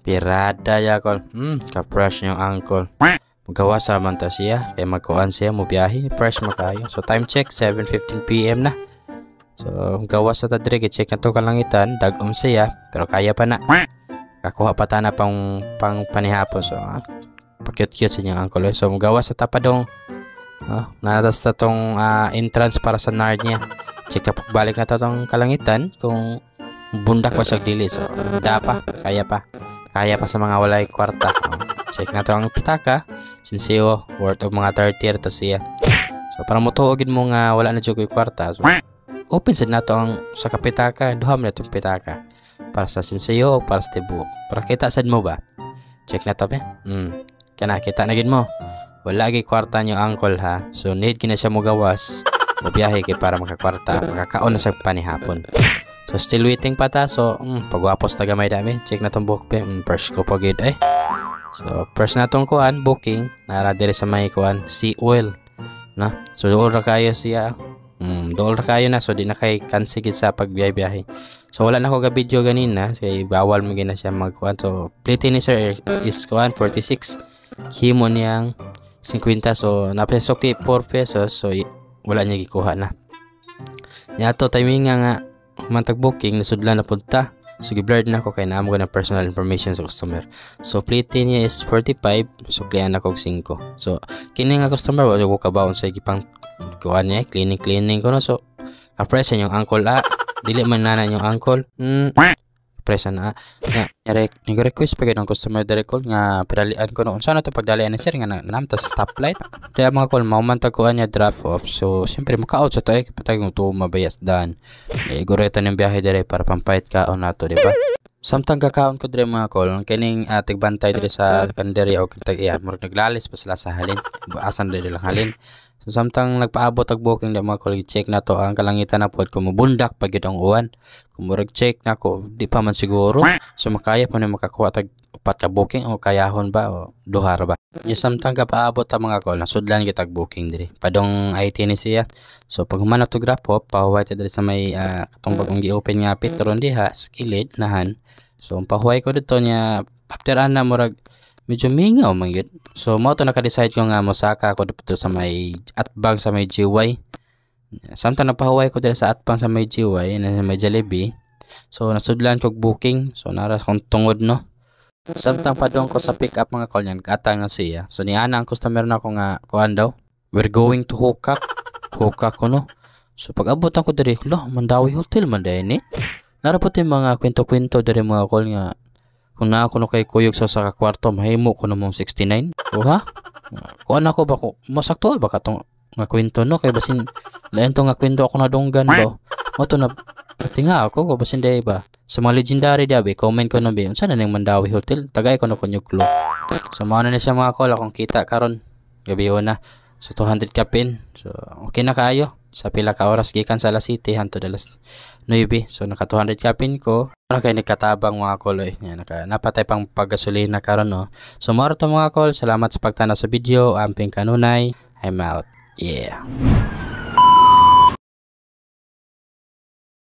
Pirada ya kol. Ka-fresh yung uncle. Magawas naman ta siya. Kaya magkuhan siya mo biyahe. Fresh makayo. So time check 7:15 PM na. So gawas sa tadre. Check na to kalangitan. Dagom siya. Pero kaya pa na. Kakuha pa ta na pang panihapon. So pa-cute-cute sa inyong uncle. So magawas sa tapadong. Nanatas na tong entrance para sa Narnia. Check na pagbalik na to tong kalangitan. Kung bundak pa siya dili. So kaya pa sa mga walay kwarta. Check na to ang pitaka. Sinseo worth of mga 30 to siya. So para mo tuogin mo nga wala na jud koy kwarta. So open sad na to ang sa kapitaka. Duham na tong pitaka. Para sa sinseo o para sa tibuok. Para kita sad mo ba? Check na to be. Kana kita na gid mo. Wala gi kwarta nyo uncle ha. So need kina siya mo gawas. Mabiyahe kay para makakwarta. Makakaon na sa panihapon. So still waiting pa ta. So pagwapos ta gamay dami. Check na tong book pe. First ko pa gid eh. So first na tong kuan booking nara dire sa may kuan Sea Oil na. So dool ra kayo siya. Dool ra kayo na so di na kay cancel gid sa pagbiyahe. So wala na ko ga video ganina kay bawal mo gina siya magkuan. So plate ni sir is kuan 46. Himo niyang 50 so napesok ti 4 pesos so wala niya gikuha na. Nya to timing nga mantag booking nasudlan na punta. So giblurred na ako kay naamo ko ng personal information sa customer. So plate niya is 45 so kliyan na ko 5. So kini nga customer wala ko kabaon sa gipang kuan niya cleaning ko no. So apresa yung uncle dili man nana yung uncle. Presa na nag-request pa ng customer direct call nga padalian ko noon sana to pagdalian ni sir nga namta sa stoplight kaya mga call maumantag ko niya drop off so siyempre maka-out sa tayo patay kung to mabayas dan igureta ng biyahe dire para pampayat ka o nato di ba samtang kakaon ko dire mga call kining tigbantay dire sa kanderya o kitag iya murag naglalis pa sila sa halin asan dire lang halin. So samtang nagpaabot ang booking na mga call check na to ang kalangitan na pod kung mabundak pag ang uwan kung murag check na ko di pa man siguro so makaya pa na makakuha tag upat ka booking o kayahon ba o duhar ba yung samtang kapaabot ang mga call nasudlan kitag booking diri padong IT ni siya so pag human to graph up pahuway ta diri sa may katong bagong gi-open nga pitron diha skillet nahan so pahuway ko dito niya after ana murag medyo mingaw man gyud. So mo to naka-decide ko nga mosaka ako dito sa may atbang sa may GY. Samtang napahuway ko dito sa atbang sa may GY na may Jollibee. So nasudlan ko booking. So nara kong tungod no. Samtang padong ko sa pick up mga call niyan katang nga siya. So ni ana ang customer na ko nga kuan daw. We're going to Hukak. Hukak ko no. So pag abot ako diri lo Mandawi Hotel man dai ni. Nara po yung mga kwento-kwento diri mga call nga kung na ako no kay kuyog sa kwarto mahimo ko namong 69 o ha kuan ako ba ko masakto ba katong nga kwento no kay basin lain to nga kwento ako na dunggan ba mo to na tinga ako ko basin day ba sa mga legendary dabi comment ko na ba unsa na ning Mandawi Hotel tagay ko na ko nyuklo so mao na ni sa mga call akong kita karon gabi na so 200 ka pin so okay na kaayo sa pila ka oras gikan sa alas 7 hangtod alas 9 so naka 200 ka pin ko para kay nagkatabang mga call napatay pang paggasolina karon no so maro to mga call salamat sa pagtanaw sa video amping kanunay I'm out yeah